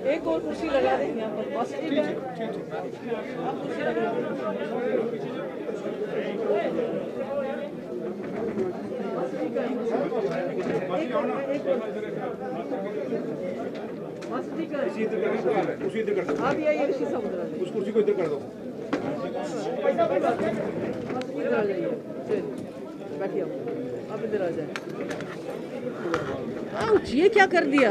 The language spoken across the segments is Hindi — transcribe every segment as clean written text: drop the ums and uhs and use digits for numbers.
एक और कुर्सी लगा देंगे यहाँ पर, बस ठीक है। आप कुर्सी लगा आप ये इसी समुद्र उस कुर्सी को इधर कर दो, इधर आ जाइए, बैठिए आप इधर आ जाए। आउच, ये क्या कर दिया?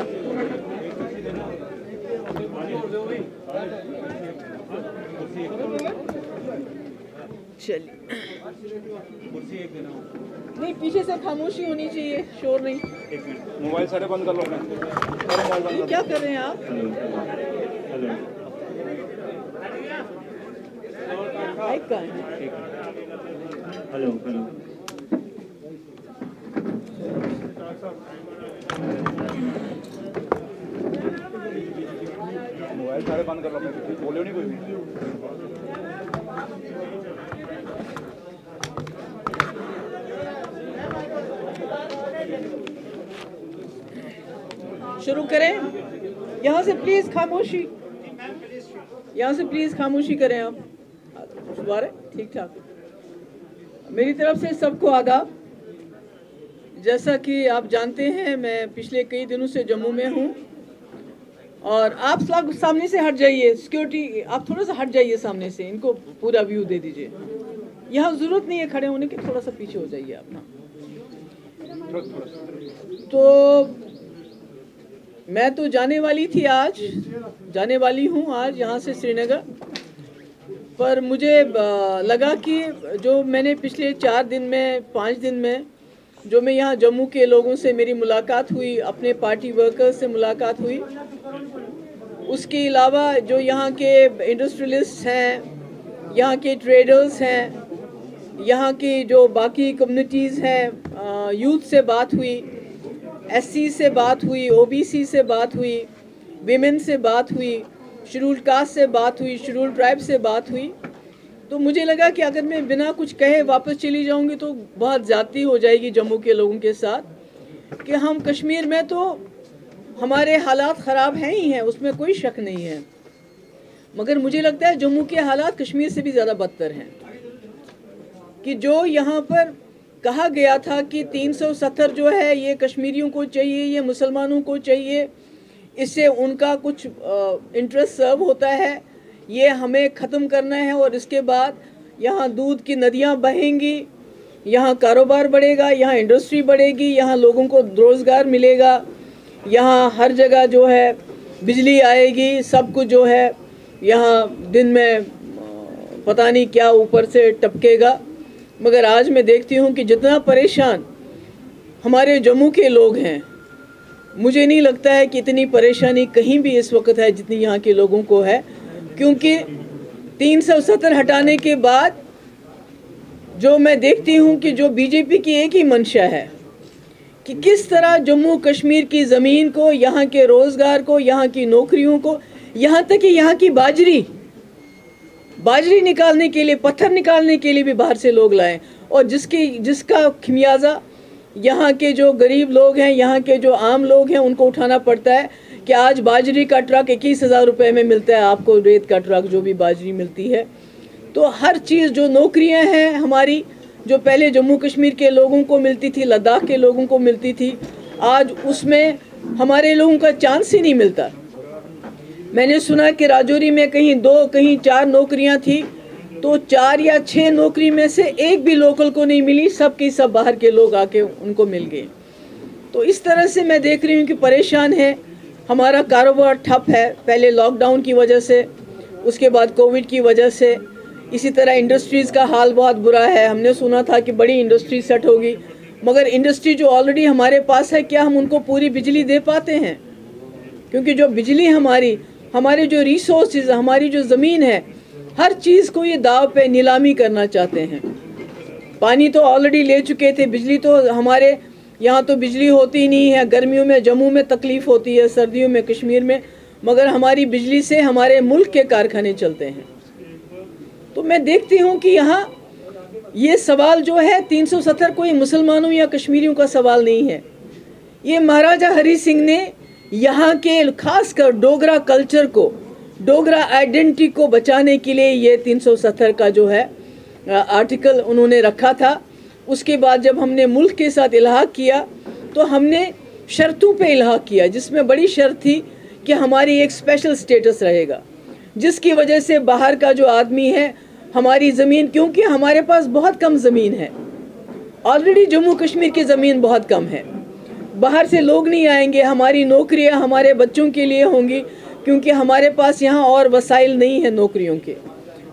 चलिए, नहीं पीछे से खामोशी होनी चाहिए, शोर नहीं। मोबाइल सारे बंद कर लो अपना। ये क्या कर रहे हैं आप? माइक का है। Hello hello. मोबाइल सारे बंद कर लो, बोलो नहीं कोई भी। शुरू करें? यहाँ से प्लीज खामोशी, यहाँ से प्लीज खामोशी करें आप। दोबारा ठीक ठाक। मेरी तरफ से सबको आदाब। जैसा कि आप जानते हैं, मैं पिछले कई दिनों से जम्मू में हूँ और आप सब सामने से हट जाइए, सिक्योरिटी आप थोड़ा सा हट जाइए सामने से, इनको पूरा व्यू दे दीजिए। यहाँ जरूरत नहीं है खड़े होने की, थोड़ा सा पीछे हो जाइए अपना। तो मैं तो जाने वाली हूँ आज यहाँ से श्रीनगर, पर मुझे लगा कि जो मैंने पिछले 4 दिन में 5 दिन में जो मैं यहाँ जम्मू के लोगों से मेरी मुलाकात हुई, अपने पार्टी वर्कर्स से मुलाकात हुई, उसके अलावा जो यहाँ के इंडस्ट्रियलिस्ट हैं, यहाँ के ट्रेडर्स हैं, यहाँ की जो बाकी कम्युनिटीज़ हैं, यूथ से बात हुई, एससी से बात हुई, ओबीसी से बात हुई, विमेन से बात हुई, शेड्यूल्ड कास्ट से बात हुई, शेड्यूल्ड ट्राइब से बात हुई, तो मुझे लगा कि अगर मैं बिना कुछ कहे वापस चली जाऊंगी तो बहुत ज़्यादती हो जाएगी जम्मू के लोगों के साथ, कि हम कश्मीर में तो हमारे हालात ख़राब हैं ही हैं, उसमें कोई शक नहीं है, मगर मुझे लगता है जम्मू के हालात कश्मीर से भी ज़्यादा बदतर हैं। कि जो यहाँ पर कहा गया था कि 370 जो है ये कश्मीरियों को चाहिए, ये मुसलमानों को चाहिए, इससे उनका कुछ इंटरेस्ट सर्व होता है, ये हमें ख़त्म करना है और इसके बाद यहाँ दूध की नदियाँ बहेंगी, यहाँ कारोबार बढ़ेगा, यहाँ इंडस्ट्री बढ़ेगी, यहाँ लोगों को रोज़गार मिलेगा, यहाँ हर जगह जो है बिजली आएगी, सब कुछ जो है यहाँ दिन में पता नहीं क्या ऊपर से टपकेगा। मगर आज मैं देखती हूँ कि जितना परेशान हमारे जम्मू के लोग हैं, मुझे नहीं लगता है कि इतनी परेशानी कहीं भी इस वक्त है जितनी यहाँ के लोगों को है, क्योंकि 370 हटाने के बाद जो मैं देखती हूँ कि जो बीजेपी की एक ही मंशा है कि किस तरह जम्मू कश्मीर की ज़मीन को, यहाँ के रोज़गार को, यहाँ की नौकरियों को, यहाँ तक कि यहाँ की बाजरी निकालने के लिए, पत्थर निकालने के लिए भी बाहर से लोग लाएं, और जिसका खमियाजा यहाँ के जो गरीब लोग हैं, यहाँ के जो आम लोग हैं, उनको उठाना पड़ता है। कि आज बाजरी का ट्रक 21,000 रुपये में मिलता है आपको, रेत का ट्रक जो भी बाजरी मिलती है। तो हर चीज़ जो नौकरियाँ हैं हमारी, जो पहले जम्मू कश्मीर के लोगों को मिलती थी, लद्दाख के लोगों को मिलती थी, आज उसमें हमारे लोगों का चांस ही नहीं मिलता। मैंने सुना कि राजौरी में कहीं 2 कहीं 4 नौकरियां थी, तो 4 या 6 नौकरी में से एक भी लोकल को नहीं मिली, सब की सब बाहर के लोग आके उनको मिल गए। तो इस तरह से मैं देख रही हूँ कि परेशान है, हमारा कारोबार ठप है, पहले लॉकडाउन की वजह से, उसके बाद कोविड की वजह से। इसी तरह इंडस्ट्रीज़ का हाल बहुत बुरा है। हमने सुना था कि बड़ी इंडस्ट्री सेट होगी, मगर इंडस्ट्री जो ऑलरेडी हमारे पास है, क्या हम उनको पूरी बिजली दे पाते हैं? क्योंकि जो बिजली हमारे जो रिसोर्सेज, हमारी जो ज़मीन है, हर चीज़ को ये दाव पे नीलामी करना चाहते हैं। पानी तो ऑलरेडी ले चुके थे, बिजली तो हमारे यहाँ तो बिजली होती ही नहीं है। गर्मियों में जम्मू में तकलीफ़ होती है, सर्दियों में कश्मीर में, मगर हमारी बिजली से हमारे मुल्क के कारखाने चलते हैं। तो मैं देखती हूँ कि यहाँ ये सवाल जो है 370 कोई मुसलमानों या कश्मीरियों का सवाल नहीं है। ये महाराजा हरि सिंह ने यहाँ के खासकर डोगरा कल्चर को, डोगरा आइडेंटिटी को बचाने के लिए ये 370 का जो है आर्टिकल उन्होंने रखा था। उसके बाद जब हमने मुल्क के साथ इल्हाक किया तो हमने शर्तों पे इल्हाक किया, जिसमें बड़ी शर्त थी कि हमारी एक स्पेशल स्टेटस रहेगा, जिसकी वजह से बाहर का जो आदमी है हमारी ज़मीन, क्योंकि हमारे पास बहुत कम ज़मीन है, ऑलरेडी जम्मू कश्मीर की ज़मीन बहुत कम है, बाहर से लोग नहीं आएंगे, हमारी नौकरियां हमारे बच्चों के लिए होंगी, क्योंकि हमारे पास यहाँ और वसाइल नहीं है नौकरियों के,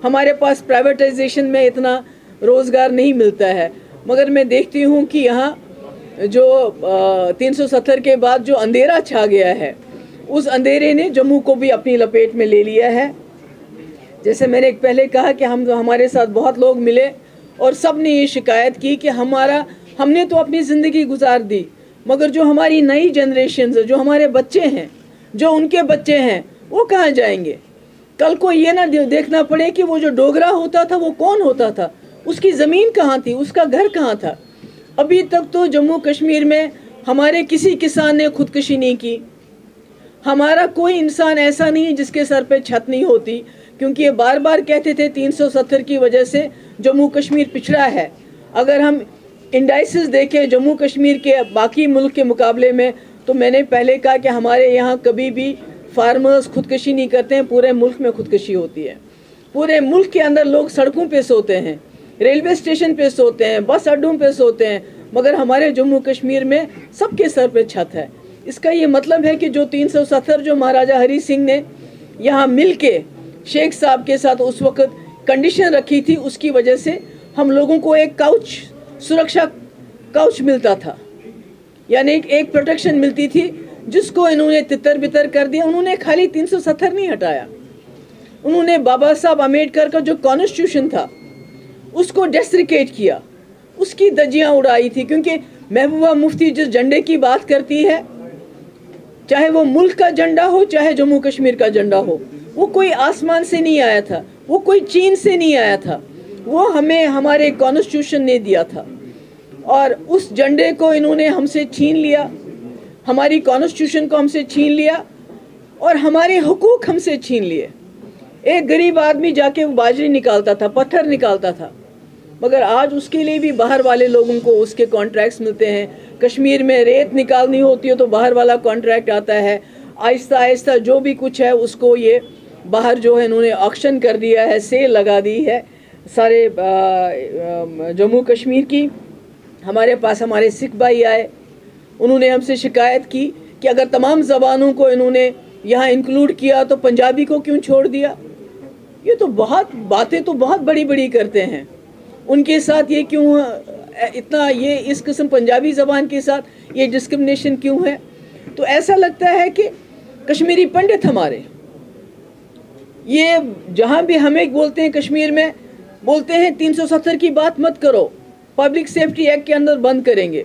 हमारे पास प्राइवेटाइजेशन में इतना रोज़गार नहीं मिलता है। मगर मैं देखती हूँ कि यहाँ जो 370 के बाद जो अंधेरा छा गया है, उस अंधेरे ने जम्मू को भी अपनी लपेट में ले लिया है। जैसे मैंने पहले कहा कि हमारे साथ बहुत लोग मिले और सब ने ये शिकायत की कि हमने तो अपनी ज़िंदगी गुजार दी, मगर जो हमारी नई जनरेशन है, जो हमारे बच्चे हैं, जो उनके बच्चे हैं, वो कहाँ जाएंगे? कल को ये ना देखना पड़े कि वो जो डोगरा होता था वो कौन होता था, उसकी ज़मीन कहाँ थी, उसका घर कहाँ था। अभी तक तो जम्मू कश्मीर में हमारे किसी किसान ने खुदकुशी नहीं की, हमारा कोई इंसान ऐसा नहीं जिसके सर पे छत नहीं होती, क्योंकि ये बार बार कहते थे 370 की वजह से जम्मू कश्मीर पिछड़ा है। अगर हम इंडाइसिस देखें जम्मू कश्मीर के बाकी मुल्क के मुकाबले में, तो मैंने पहले कहा कि हमारे यहाँ कभी भी फार्मर्स खुदकुशी नहीं करते हैं, पूरे मुल्क में खुदकुशी होती है। पूरे मुल्क के अंदर लोग सड़कों पे सोते हैं, रेलवे स्टेशन पे सोते हैं, बस अड्डों पे सोते हैं, मगर हमारे जम्मू कश्मीर में सबके सर पे छत है। इसका ये मतलब है कि जो 370 जो महाराजा हरि सिंह ने यहाँ मिल के शेख साहब के साथ उस वक़्त कंडीशन रखी थी, उसकी वजह से हम लोगों को एक काउच, सुरक्षा काउच मिलता था, यानी एक प्रोटेक्शन मिलती थी, जिसको इन्होंने तितर बितर कर दिया। उन्होंने खाली 370 नहीं हटाया, उन्होंने बाबा साहब अम्बेडकर का जो कॉन्स्टिट्यूशन था उसको डेस्ट्रिकेट किया, उसकी धज्जियाँ उड़ाई थी। क्योंकि महबूबा मुफ्ती जिस झंडे की बात करती है, चाहे वो मुल्क का झंडा हो चाहे जम्मू कश्मीर का झंडा हो, वो कोई आसमान से नहीं आया था, वो कोई चीन से नहीं आया था, वो हमें हमारे कॉन्स्टिट्यूशन ने दिया था। और उस झंडे को इन्होंने हमसे छीन लिया, हमारी कॉन्स्टिट्यूशन को हमसे छीन लिया और हमारे हुकूक हमसे छीन लिए। एक गरीब आदमी जाके वो बाजरी निकालता था, पत्थर निकालता था, मगर आज उसके लिए भी बाहर वाले लोगों को उसके कॉन्ट्रैक्ट्स मिलते हैं। कश्मीर में रेत निकालनी होती है तो बाहर वाला कॉन्ट्रैक्ट आता है। आहिस्ता आहिस्ता जो भी कुछ है उसको ये बाहर जो है इन्होंने ऑक्शन कर दिया है, सेल लगा दी है सारे जम्मू कश्मीर की। हमारे पास हमारे सिख भाई आए, उन्होंने हमसे शिकायत की कि अगर तमाम ज़बानों को इन्होंने यहाँ इंक्लूड किया तो पंजाबी को क्यों छोड़ दिया। ये तो बहुत बातें तो बहुत बड़ी बड़ी करते हैं, उनके साथ ये क्यों इतना, ये इस किस्म पंजाबी ज़बान के साथ ये डिस्क्रिमिनेशन क्यों है। तो ऐसा लगता है कि कश्मीरी पंडित हमारे ये जहाँ भी हमें बोलते हैं कश्मीर में, बोलते हैं 370 की बात मत करो, पब्लिक सेफ्टी एक्ट के अंदर बंद करेंगे।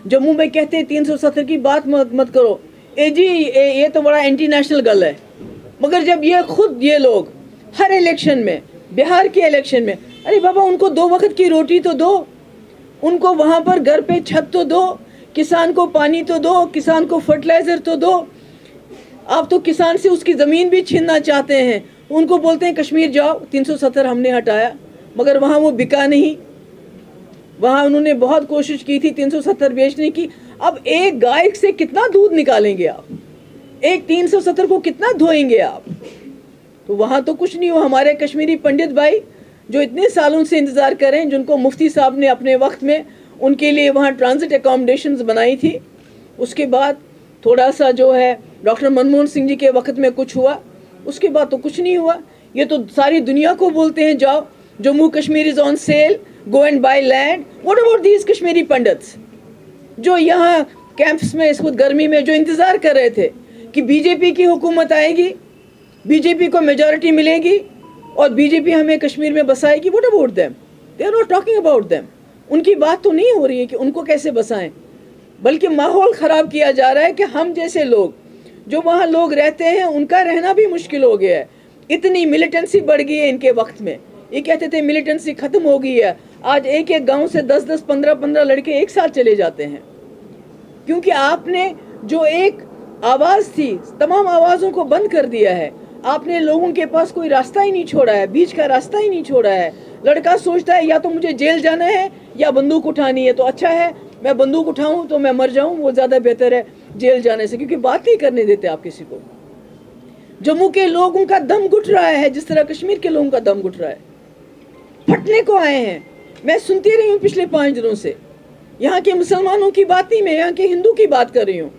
जम्मू में कहते हैं 370 की बात मत करो, जी ये तो बड़ा एंटी नेशनल गल है। मगर जब ये खुद ये लोग हर इलेक्शन में, बिहार के इलेक्शन में, अरे बाबा उनको 2 वक्त की रोटी तो दो, उनको वहाँ पर घर पे छत तो दो, किसान को पानी तो दो, किसान को फर्टिलाइज़र तो दो। आप तो किसान से उसकी ज़मीन भी छीनना चाहते हैं। उनको बोलते हैं कश्मीर जाओ, 370 हमने हटाया, मगर वहाँ वो बिका नहीं। वहाँ उन्होंने बहुत कोशिश की थी 370 बेचने की। अब एक गाय से कितना दूध निकालेंगे आप, एक 370 को कितना धोएंगे आप। तो वहाँ तो कुछ नहीं हो। हमारे कश्मीरी पंडित भाई जो इतने सालों से इंतज़ार करें, जिनको मुफ्ती साहब ने अपने वक्त में उनके लिए वहाँ ट्रांजिट एकोमोडेशंस बनाई थी, उसके बाद थोड़ा सा जो है डॉक्टर मनमोहन सिंह जी के वक्त में कुछ हुआ, उसके बाद तो कुछ नहीं हुआ। ये तो सारी दुनिया को बोलते हैं जाओ, Jammu Kashmir is on sale, go and by land. What about these Kashmiri pandits जो यहाँ कैंप्स में इस वक्त गर्मी में जो इंतज़ार कर रहे थे कि बीजेपी की हुकूमत आएगी, बीजेपी को मेजॉरिटी मिलेगी और बीजेपी हमें कश्मीर में बसाएगी। What about them? They are not talking about them. उनकी बात तो नहीं हो रही है कि उनको कैसे बसाएं, बल्कि माहौल ख़राब किया जा रहा है कि हम जैसे लोग जो वहाँ लोग रहते हैं उनका रहना भी मुश्किल हो गया है। इतनी मिलिटेंसी बढ़ गई है इनके वक्त में। ये कहते थे मिलिटेंसी ख़त्म हो गई है, आज एक एक गांव से 10-10, 15-15 लड़के एक साथ चले जाते हैं, क्योंकि आपने जो एक आवाज़ थी, तमाम आवाज़ों को बंद कर दिया है। आपने लोगों के पास कोई रास्ता ही नहीं छोड़ा है, बीच का रास्ता ही नहीं छोड़ा है। लड़का सोचता है या तो मुझे जेल जाना है या बंदूक उठानी है, तो अच्छा है मैं बंदूक उठाऊं तो मैं मर जाऊं, वो ज़्यादा बेहतर है जेल जाने से, क्योंकि बात नहीं करने देते आप किसी को। जम्मू के लोगों का दम घुट रहा है जिस तरह कश्मीर के लोगों का दम घुट रहा है, फटने को आए हैं। मैं सुनती रही हूँ पिछले 5 दिनों से, यहाँ के मुसलमानों की बात नहीं, मैं यहाँ के हिंदू की बात कर रही हूँ,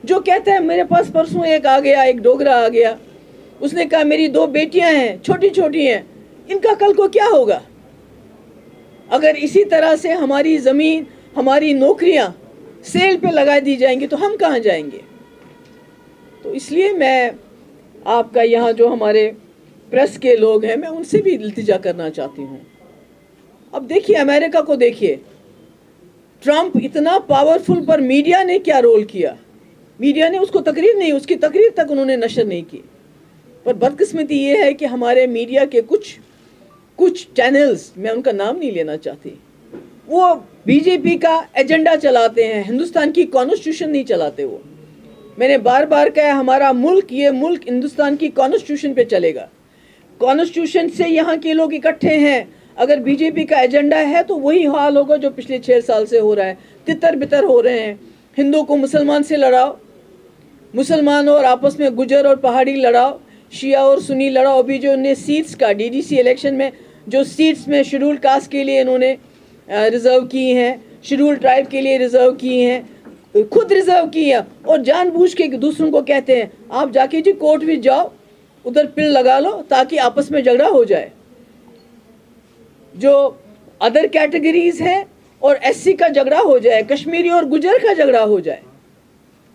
जो कहता है मेरे पास परसों एक आ गया, एक डोगरा आ गया, उसने कहा मेरी 2 बेटियां हैं, छोटी छोटी हैं, इनका कल को क्या होगा? अगर इसी तरह से हमारी ज़मीन, हमारी नौकरियां सेल पे लगा दी जाएंगी तो हम कहाँ जाएंगे? तो इसलिए मैं आपका यहाँ जो हमारे प्रेस के लोग हैं, मैं उनसे भी इल्तिजा करना चाहती हूँ। अब देखिए अमेरिका को देखिए, ट्रंप इतना पावरफुल, पर मीडिया ने क्या रोल किया? मीडिया ने उसको तकरीर नहीं, उसकी तकरीर तक उन्होंने नशर नहीं की। पर बदकिस्मती ये है कि हमारे मीडिया के कुछ चैनल्स, मैं उनका नाम नहीं लेना चाहती, वो बीजेपी का एजेंडा चलाते हैं, हिंदुस्तान की कॉन्स्टिट्यूशन नहीं चलाते। वो मैंने बार बार कहा, हमारा मुल्क, ये मुल्क हिंदुस्तान की कॉन्स्टिट्यूशन पे चलेगा। कॉन्स्टिट्यूशन से यहाँ के लोग इकट्ठे हैं, अगर बीजेपी का एजेंडा है तो वही हाल होगा जो पिछले 6 साल से हो रहा है। तितर बितर हो रहे हैं, हिंदू को मुसलमान से लड़ाओ, मुसलमान और आपस में गुजर और पहाड़ी लड़ाओ, शिया और सुन्नी लड़ाओ। अभी जो इन्हें सीट्स का डीडीसी इलेक्शन में जो सीट्स में शेड्यूल कास्ट के लिए इन्होंने रिजर्व की हैं, शेड्यूल ट्राइब के लिए रिजर्व की हैं, खुद रिजर्व की है, और जानबूझ के दूसरों को कहते हैं आप जाके जी कोर्ट में जाओ, उधर पिल लगा लो ताकि आपस में झगड़ा हो जाए। जो अदर कैटेगरीज हैं और एससी का झगड़ा हो जाए, कश्मीरी और गुजर का झगड़ा हो जाए,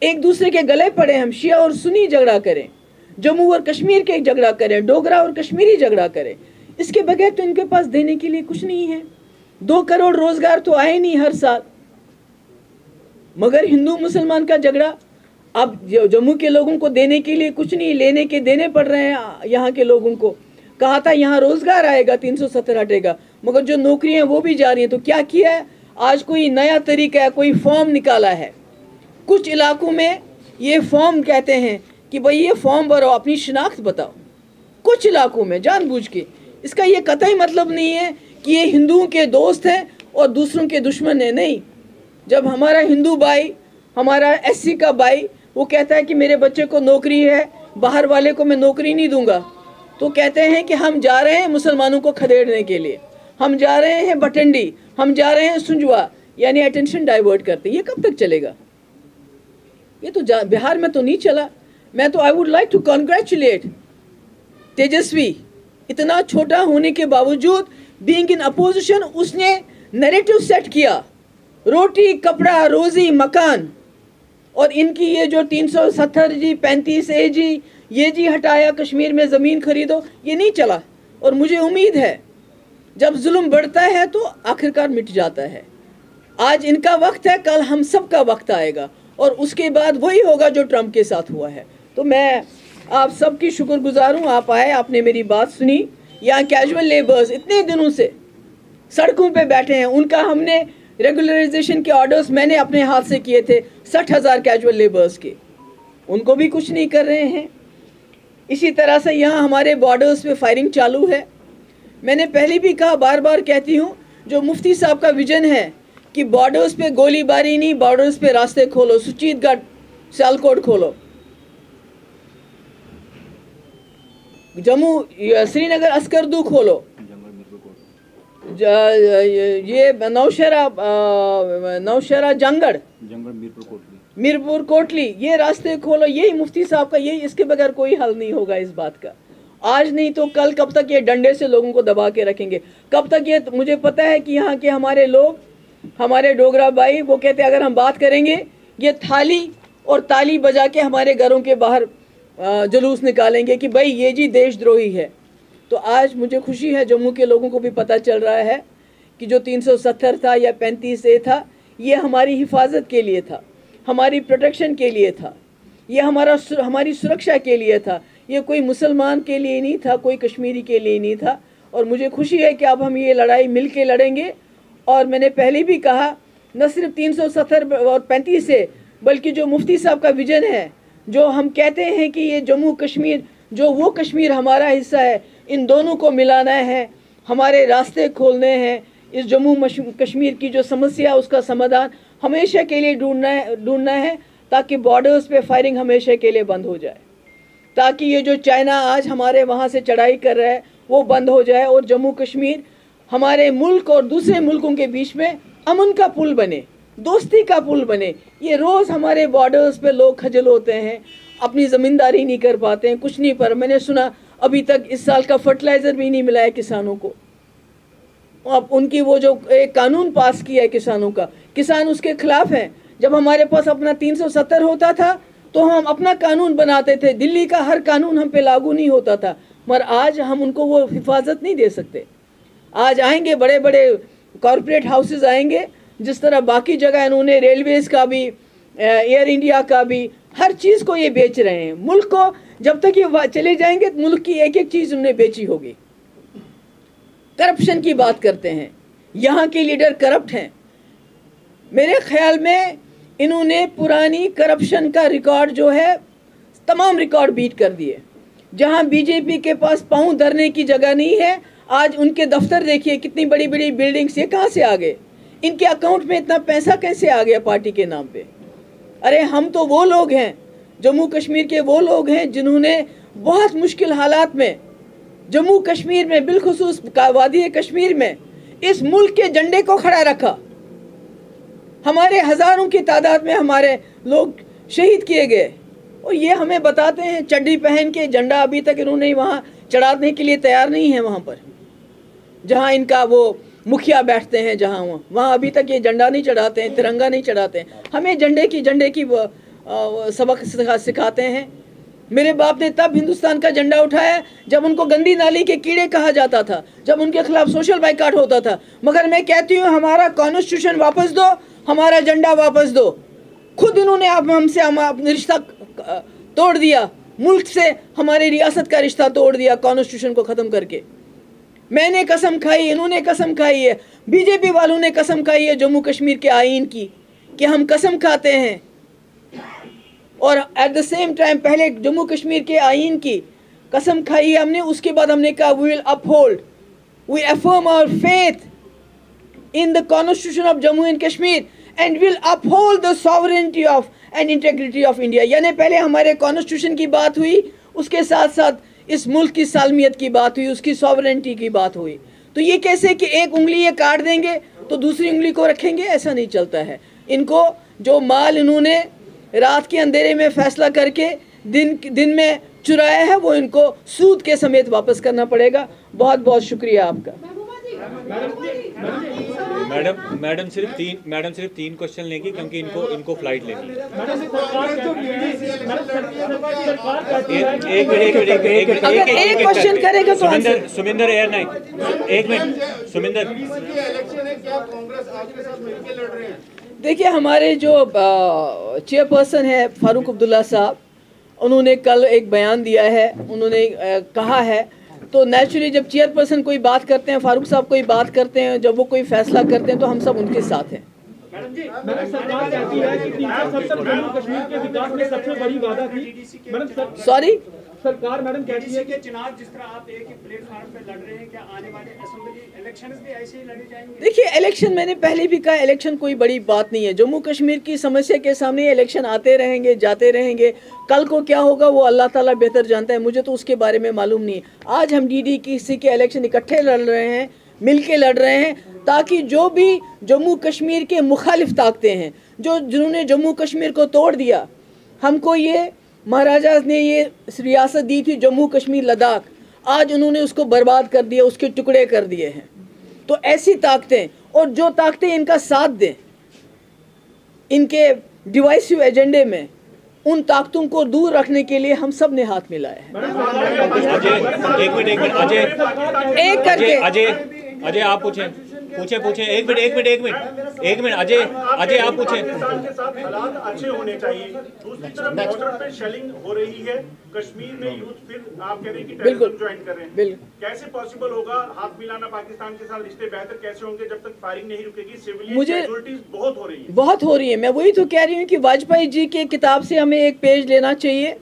एक दूसरे के गले पड़े, हम शिया और सुन्नी झगड़ा करें, जम्मू और कश्मीर के झगड़ा करें, डोगरा और कश्मीरी झगड़ा करें। इसके बगैर तो इनके पास देने के लिए कुछ नहीं है। 2 करोड़ रोजगार तो आए नहीं हर साल, मगर हिंदू मुसलमान का झगड़ा, अब जम्मू के लोगों को देने के लिए कुछ नहीं, लेने के देने पड़ रहे हैं। यहाँ के लोगों को कहा था यहाँ रोजगार आएगा, 370 हटेगा, मगर जो नौकरियां वो भी जा रही हैं। तो क्या किया है? आज कोई नया तरीका है, कोई फॉर्म निकाला है। कुछ इलाकों में ये फॉर्म कहते हैं कि भाई ये फॉर्म भरो, अपनी शिनाख्त बताओ। कुछ इलाकों में जानबूझ के, इसका ये कतई मतलब नहीं है कि ये हिंदुओं के दोस्त हैं और दूसरों के दुश्मन हैं, नहीं। जब हमारा हिंदू भाई, हमारा एससी का भाई, वो कहता है कि मेरे बच्चे को नौकरी है, बाहर वाले को मैं नौकरी नहीं दूंगा, तो कहते हैं कि हम जा रहे हैं मुसलमानों को खदेड़ने के लिए, हम जा रहे हैं भटंडी, हम जा रहे हैं सुंजवा, यानी अटेंशन डाइवर्ट करते। ये कब तक चलेगा? ये तो बिहार में तो नहीं चला। मैं तो I would like to congratulate Tejashwi, इतना छोटा होने के बावजूद, बीइंग इन अपोजिशन, उसने नैरेटिव सेट किया, रोटी कपड़ा रोजी मकान, और इनकी ये जो 370 जी 35 ए जी, ये जी हटाया, कश्मीर में ज़मीन खरीदो, ये नहीं चला। और मुझे उम्मीद है जब जुल्म बढ़ता है तो आखिरकार मिट जाता है। आज इनका वक्त है, कल हम सब का वक्त आएगा, और उसके बाद वही होगा जो ट्रंप के साथ हुआ है। तो मैं आप सबकी शुक्रगुजार हूँ, आप आए, आपने मेरी बात सुनी। यहाँ कैजुअल लेबर्स इतने दिनों से सड़कों पे बैठे हैं, उनका हमने रेगुलराइजेशन के ऑर्डर्स मैंने अपने हाथ से किए थे, 60,000 कैजुअल लेबर्स के, उनको भी कुछ नहीं कर रहे हैं। इसी तरह से यहाँ हमारे बॉर्डर्स पे फायरिंग चालू है। मैंने पहले भी कहा, बार बार कहती हूँ, जो मुफ्ती साहब का विजन है कि बॉर्डर्स पे गोलीबारी नहीं, बॉर्डर्स पे रास्ते खोलो, सुचीतगढ़ सियालकोट खोलो, जम्मू श्रीनगर अस्करदू खोलो, ये नौशहरा जंगड़ मीरपुर कोटली, ये रास्ते खोलो। यही मुफ्ती साहब का, यही, इसके बगैर कोई हल नहीं होगा इस बात का। आज नहीं तो कल, कब तक ये डंडे से लोगों को दबा के रखेंगे? कब तक ये, मुझे पता है कि यहाँ के हमारे लोग, हमारे डोगरा भाई, वो कहते हैं अगर हम बात करेंगे ये थाली और ताली बजा के हमारे घरों के बाहर जुलूस निकालेंगे कि भाई ये जी देशद्रोही है। तो आज मुझे खुशी है, जम्मू के लोगों को भी पता चल रहा है कि जो 370 था या 35A था, ये हमारी हिफाजत के लिए था, हमारी प्रोटेक्शन के लिए था, ये हमारी सुरक्षा के लिए था। ये कोई मुसलमान के लिए नहीं था, कोई कश्मीरी के लिए नहीं था। और मुझे खुशी है कि अब हम ये लड़ाई मिल के लड़ेंगे। और मैंने पहले भी कहा, न सिर्फ 370 और 35 से, बल्कि जो मुफ्ती साहब का विजन है, जो हम कहते हैं कि ये जम्मू कश्मीर, जो वो कश्मीर हमारा हिस्सा है, इन दोनों को मिलाना है, हमारे रास्ते खोलने हैं। इस जम्मू कश्मीर की जो समस्या है उसका समाधान हमेशा के लिए ढूंढना है, ताकि बॉर्डर्स पे फायरिंग हमेशा के लिए बंद हो जाए, ताकि ये जो चाइना आज हमारे वहाँ से चढ़ाई कर रहा है वो बंद हो जाए, और जम्मू कश्मीर हमारे मुल्क और दूसरे मुल्कों के बीच में अमन का पुल बने, दोस्ती का पुल बने। ये रोज़ हमारे बॉर्डर्स पे लोग खजल होते हैं, अपनी ज़मींदारी नहीं कर पाते हैं, कुछ नहीं। पर मैंने सुना अभी तक इस साल का फर्टिलाइज़र भी नहीं मिला है किसानों को। अब उनकी वो जो एक कानून पास किया है किसानों का, किसान उसके खिलाफ हैं। जब हमारे पास अपना 370 होता था तो हम अपना कानून बनाते थे, दिल्ली का हर कानून हम पे लागू नहीं होता था, मगर आज हम उनको वो हिफाजत नहीं दे सकते। आज आएंगे बड़े बड़े कॉरपोरेट हाउसेस आएंगे, जिस तरह बाकी जगह इन्होंने रेलवेज़ का भी, एयर इंडिया का भी, हर चीज़ को ये बेच रहे हैं। मुल्क को जब तक ये चले जाएंगे तो मुल्क की एक एक चीज़ उन्होंने बेची होगी। करप्शन की बात करते हैं, यहाँ के लीडर करप्ट हैं। मेरे ख्याल में इन्होंने पुरानी करप्शन का रिकॉर्ड जो है, तमाम रिकॉर्ड बीट कर दिए। जहाँ बीजेपी के पास पाँव धरने की जगह नहीं है, आज उनके दफ्तर देखिए, कितनी बड़ी बड़ी बिल्डिंग्स, ये कहाँ से आ गए? इनके अकाउंट में इतना पैसा कैसे आ गया पार्टी के नाम पे? अरे हम तो वो लोग हैं, जम्मू कश्मीर के वो लोग हैं जिन्होंने बहुत मुश्किल हालात में जम्मू कश्मीर में, बिलखुसूस वादी कश्मीर में, इस मुल्क के झंडे को खड़ा रखा। हमारे हज़ारों की तादाद में हमारे लोग शहीद किए गए, और ये हमें बताते हैं चड्डी पहन के झंडा अभी तक इन्होंने वहाँ चढ़ाने के लिए तैयार नहीं है। वहाँ पर जहाँ इनका वो मुखिया बैठते हैं, जहाँ वहाँ अभी तक ये झंडा नहीं चढ़ाते हैं, तिरंगा नहीं चढ़ाते हैं। हमें झंडे की सबक सिखाते हैं। मेरे बाप ने तब हिंदुस्तान का झंडा उठाया जब उनको गंदी नाली के कीड़े कहा जाता था, जब उनके खिलाफ सोशल बाइकाट होता था। मगर मैं कहती हूँ, हमारा कॉन्स्टिट्यूशन वापस दो, हमारा झंडा वापस दो। खुद इन्होंने हमसे अपना रिश्ता तोड़ दिया, मुल्क से हमारी रियासत का रिश्ता तोड़ दिया कॉन्स्टिट्यूशन को ख़त्म करके। मैंने कसम खाई, इन्होंने कसम खाई है, बीजेपी वालों ने कसम खाई है जम्मू कश्मीर के आईन की, कि हम कसम खाते हैं। और एट द सेम टाइम पहले जम्मू कश्मीर के आईन की कसम खाई है हमने, उसके बाद हमने कहा we will uphold, we affirm our faith in the constitution of Jammu and Kashmir and will uphold the sovereignty of and integrity of India. यानी पहले हमारे कॉन्स्टिट्यूशन की बात हुई, उसके साथ साथ इस मुल्क की सालमियत की बात हुई, उसकी सॉवरेनिटी की बात हुई। तो ये कैसे कि एक उंगली ये काट देंगे तो दूसरी उंगली को रखेंगे? ऐसा नहीं चलता है। इनको जो माल इन्होंने रात के अंधेरे में फैसला करके दिन में चुराया है, वो इनको सूद के समेत वापस करना पड़ेगा। बहुत बहुत शुक्रिया आपका। मैडम सिर्फ तीन क्वेश्चन लेंगी, क्योंकि इनको फ्लाइट लेनी है। अगर एक क्वेश्चन करेगा तो सुमिंदर एयर नाइक, एक मिनट सुमिंदर। देखिए, हमारे जो चेयरपर्सन है फारूक अब्दुल्ला साहब, उन्होंने कल एक बयान दिया है। उन्होंने कहा है, तो नेचुरली जब चेयरपर्सन कोई बात करते हैं, फारूक साहब कोई बात करते हैं, जब वो कोई फैसला करते हैं, तो हम सब उनके साथ हैं। सरकार कहती है कि 370 जम्मू कश्मीर के विकास में सबसे बड़ी वादा थी। सॉरी, सरकार मैडम कहती है कि चुनाव जिस तरह आप एक ही प्लेटफॉर्म पे लड़ रहे हैं, क्या आने वाले असेंबली इलेक्शंस भी ऐसे ही लड़े जाएंगे? देखिए, इलेक्शन मैंने पहले भी कहा, इलेक्शन कोई बड़ी बात नहीं है। जम्मू कश्मीर की समस्या के सामने इलेक्शन आते रहेंगे, जाते रहेंगे। कल को क्या होगा वो अल्लाह ताला बेहतर जानता है, मुझे तो उसके बारे में मालूम नहीं है। आज हम DDC के इलेक्शन इकट्ठे लड़ रहे हैं, मिल के लड़ रहे हैं, ताकि जो भी जम्मू कश्मीर के मुखालिफ ताकतें हैं, जिन्होंने जम्मू कश्मीर को तोड़ दिया, हमको ये महाराजा ने ये रियासत दी थी जम्मू कश्मीर लद्दाख, आज उन्होंने उसको बर्बाद कर दिया, उसके टुकड़े कर दिए हैं। तो ऐसी ताकतें, और जो ताकतें इनका साथ दें इनके डिवाइसिव एजेंडे में, उन ताकतों को दूर रखने के लिए हम सब ने हाथ मिलाया है। एक मिनट अजय एक करके अजय आप पूछें। पूछे एक मिनट अजय आप पूछे। पाकिस्तान के साथ हालात अच्छे होने चाहिए, दूसरी तरफ बॉर्डर पे शेलिंग हो रही है, कश्मीर में यूथ फिर आप कह रहे हैं कि टेररिज्म ज्वाइन कर रहे हैं, कैसे पॉसिबल होगा हाथ मिलाना पाकिस्तान के साथ? रिश्ते बेहतर कैसे होंगे जब तक फायरिंग नहीं रुकेगी? सिविलियन कैजुअल्टीज बहुत हो रही है। मैं वही तो कह रही हूँ कि वाजपेयी जी की किताब से हमें एक पेज लेना चाहिए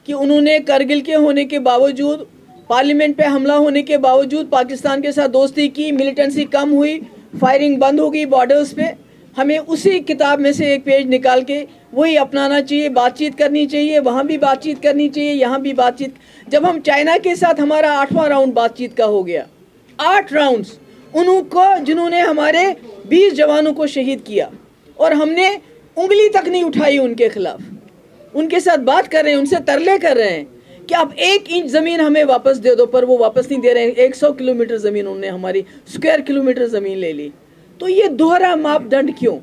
कि उन्होंने करगिल के होने के बावजूद, पार्लियामेंट पे हमला होने के बावजूद पाकिस्तान के साथ दोस्ती की, मिलिटेंसी कम हुई, फायरिंग बंद हो गई बॉर्डर्स पे। हमें उसी किताब में से एक पेज निकाल के वही अपनाना चाहिए, बातचीत करनी चाहिए, वहाँ भी बातचीत करनी चाहिए, यहाँ भी बातचीत। जब हम चाइना के साथ, हमारा 8वां राउंड बातचीत का हो गया, 8 राउंड्स, उनको जिन्होंने हमारे 20 जवानों को शहीद किया और हमने उंगली तक नहीं उठाई उनके खिलाफ। उनके साथ बात कर रहे हैं, उनसे तरले कर रहे हैं कि आप 1 इंच ज़मीन हमें वापस दे दो, पर वो वापस नहीं दे रहे हैं। 100 किलोमीटर ज़मीन उन्होंने हमारी स्क्वायर किलोमीटर ज़मीन ले ली। तो ये दोहरा मापदंड क्यों?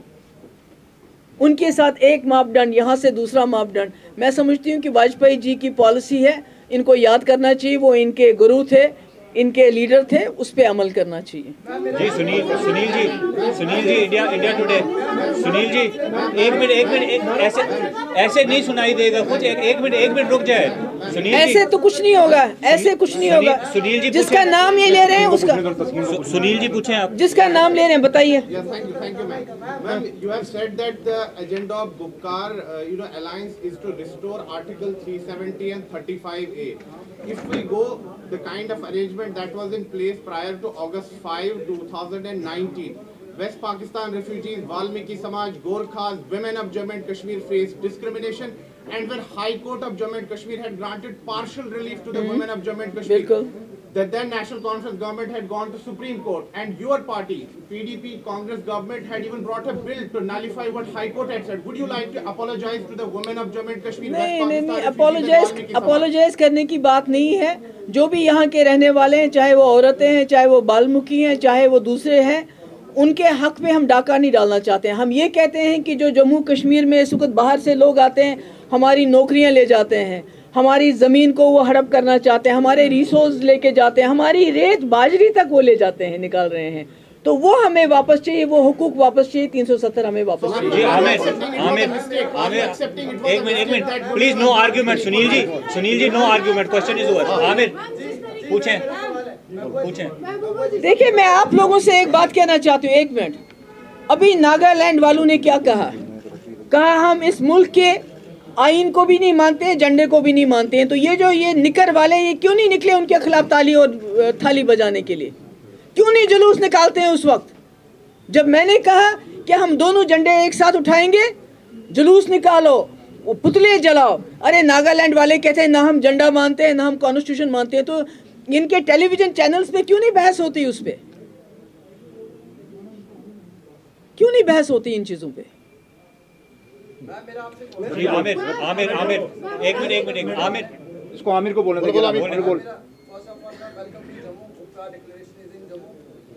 उनके साथ एक मापदंड, यहाँ से दूसरा मापदंड। मैं समझती हूँ कि वाजपेयी जी की पॉलिसी है, इनको याद करना चाहिए, वो इनके गुरु थे, इनके लीडर थे, उस पर अमल करना चाहिए। जी सुनील जी इंडिया टुडे। सुनील जी एक मिनट ऐसे नहीं सुनाई देगा कुछ। एक मिनट रुक जाए सुनील जी। ऐसे तो कुछ नहीं होगा, ऐसे कुछ नहीं होगा। सुनील जी जिसका नाम ये ले रहे हैं उसका, सुनील जी पूछें आप, जिसका नाम ले रहे हैं बताइए। Thank you, ma'am. You have said that the agenda of Gupkar, alliance is to restore Article 370 and 35A. If we go the kind of arrangement that was in place prior to August 5, 2019, West Pakistan refugees, Valmiki Samaj, Gorkhas, women of Jammu and Kashmir faced discrimination, and when High Court of Jammu and Kashmir had granted partial relief to the women of Jammu and Kashmir, the then National Conference government had gone to Supreme Court, and your party, PDP Congress government, had even brought a bill to nullify what High Court had said. Would you like to apologize to the women of Jammu and Kashmir? नहीं, अपोलोजाइज करने की बात नहीं है। जो भी यहाँ के रहने वाले हैं, चाहे वो औरतें हैं, चाहे वो बाल्मीकि हैं, चाहे वो दूसरे हैं, उनके हक में हम डाका नहीं डालना चाहते हैं। हम ये कहते हैं कि जो जम्मू कश्मीर में इस वक्त बाहर से लोग आते हैं, हमारी नौकरियां ले जाते हैं, हमारी ज़मीन को वो हड़प करना चाहते हैं, हमारे रिसोर्स लेके जाते हैं, हमारी रेत बाजरी तक वो ले जाते हैं, निकाल रहे हैं, तो वो हमें वापस चाहिए, वो हुकूक वापस चाहिए। 370 हमें वापस चाहिए। जी आमिर एक minute please, no argument. Sunil ji no argument, question is over. Aamir पूछें। देखिए, मैं आप लोगों से एक बात कहना चाहती हूँ, 1 मिनट। अभी नागालैंड वालों ने क्या कहा हम इस मुल्क के आइन को भी नहीं मानते, झंडे को भी नहीं मानते हैं। तो ये निकर वाले, ये क्यों नहीं निकले उनके खिलाफ ताली और थाली बजाने के लिए? क्यों नहीं जुलूस निकालते हैं उस वक्त जब मैंने कहा कि हम दोनों झंडे एक साथ उठाएंगे? जुलूस निकालो, वो पुतले जलाओ। अरे नागालैंड वाले कहते हैं ना हम झंडा मानते हैं, ना हम कॉन्स्टिट्यूशन मानते हैं। तो इनके टेलीविजन चैनल्स पे क्यों नहीं बहस होती? उस पे क्यों नहीं बहस होती इन चीजों पे? जी आमिर एक मिनट आमिर, इसको आमिर को बोलने दीजिए। बोल।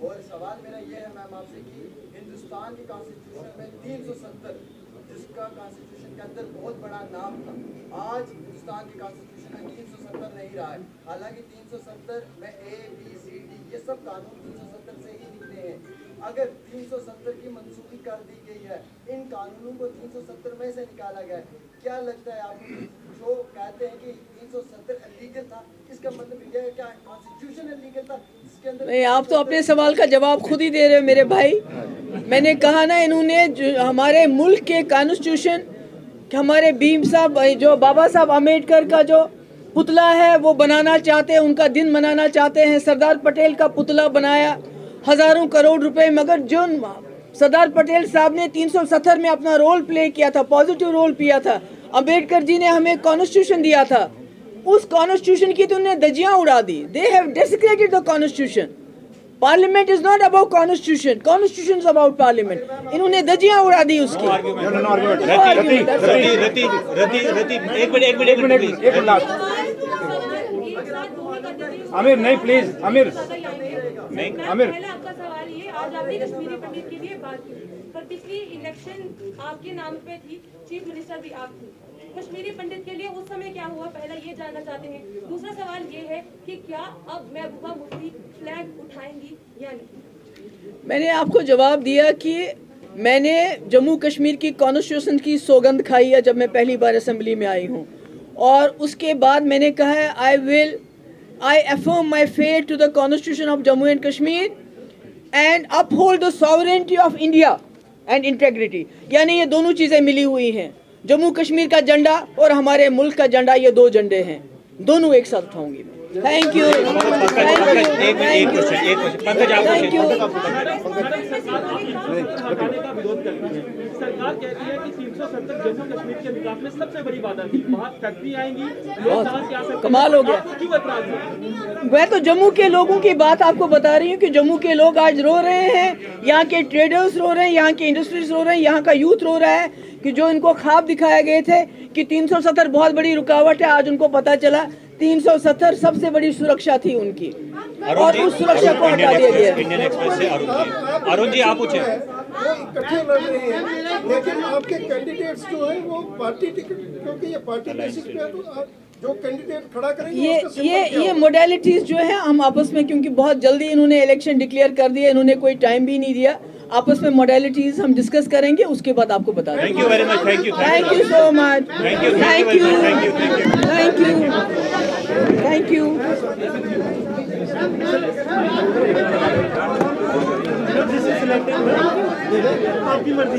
और सवाल मेरा ये है मैम आपसे कि हिंदुस्तान के कॉन्स्टिट्यूशन में 370, जिसका कॉन्स्टिट्यूशन के अंदर बहुत बड़ा नाम था, आज हिंदुस्तान के कॉन्स्टिट्यूशन में 370 नहीं रहा है। हालांकि 370 में A, B, C, D ये सब कानून 370 से ही निकले हैं। अगर 370 की मंसूखी कर दी गई है, इन कानूनों को 370 में से निकाला गया है, क्या लगता है आपको? जो कहते हैं कि 370 इलीगल था, इसका मतलब ये है क्या कॉन्स्टिट्यूशन इलीगल था? नहीं, आप तो अपने सवाल का जवाब खुद ही दे रहे हो मेरे भाई। मैंने कहा ना, इन्होंने जो हमारे मुल्क के कॉन्स्टिट्यूशन, हमारे भीम साहब, जो बाबा साहब अम्बेडकर का जो पुतला है वो बनाना चाहते हैं, उनका दिन मनाना चाहते हैं। सरदार पटेल का पुतला बनाया, हज़ारों करोड़ रुपए। मगर जो सरदार पटेल साहब ने 370 में अपना रोल प्ले किया था, पॉजिटिव रोल किया था, अम्बेडकर जी ने हमें कॉन्स्टिट्यूशन दिया था, उस कॉन्स्टिट्यूशन की तो उन्होंने धज्जियां उड़ा दी। They have discredited the constitution. Parliament is not about constitution, constitution is about parliament. इन्होंने धज्जियां उड़ा दी उसकी। आमिर नहीं, प्लीज आमिर। आमिर, पहले आपका सवाल ये, आज आपने कश्मीरी पंडित के लिए बात की, पर पिछली इलेक्शन आपके नाम पे थी, चीफ मिनिस्टर भी आप थे। कश्मीरी पंडित के लिए उस समय क्या हुआ, पहला ये जानना चाहते हैं। दूसरा सवाल ये है कि क्या अब महबूबा मुफ्ती फ्लैग उठाएंगी या नहीं? मैंने आपको जवाब दिया कि मैंने जम्मू कश्मीर की कॉन्स्टिट्यूशन की सौगंध खाई है जब मैं पहली बार असेंबली में आई हूँ, और उसके बाद मैंने कहा है I affirm my faith to the constitution of Jammu and Kashmir and uphold the sovereignty of India and integrity. यानी ये दोनों चीज़ें मिली हुई हैं, जम्मू कश्मीर का झंडा और हमारे मुल्क का झंडा, ये दो झंडे हैं, दोनों एक साथ उठाऊंगी मैं। थैंक यू, एक क्वेश्चन पंकज आप थैंक यू। सरकार कहती है कि 370 जम्मू कश्मीर के विकास में सबसे बड़ी बाधा थी, वहाँ फैक्ट्री आएंगी, लोग बाहर के आ सकते हैं। कमाल हो गया। आपको क्यों एतराज है? मैं तो जम्मू के लोगों की बात आपको बता रही हूँ कि जम्मू के लोग आज रो रहे हैं, यहाँ के ट्रेडर्स रो रहे हैं, यहाँ के इंडस्ट्रीज रो रहे हैं, यहाँ का यूथ रो रहा है कि जो इनको ख्वाब दिखाए गए थे कि 370 बहुत बड़ी रुकावट है, आज उनको पता चला 370 सबसे बड़ी सुरक्षा थी उनकी, और उस सुरक्षा को हटा दिया गया। इंडियन एक्सप्रेस से अरुण जी आप पूछे। वो इकट्ठे लड़ रहे हैं, लेकिन आपके कैंडिडेट्स जो है वो पार्टी टिकट, क्योंकि ये पार्टी बेसिस पे है, तो आप जो कैंडिडेट खड़ा करेंगे ये मोडेलिटीज जो है हम आपस में, क्योंकि बहुत जल्दी इन्होंने इलेक्शन डिक्लेयर कर दिया, इन्होंने कोई टाइम भी नहीं दिया, आपस में मोडेलिटीज हम डिस्कस करेंगे, उसके बाद आपको बता देंगे। Thank you very much, thank you so much, thank you thank you, thank you. आपकी मर्जी।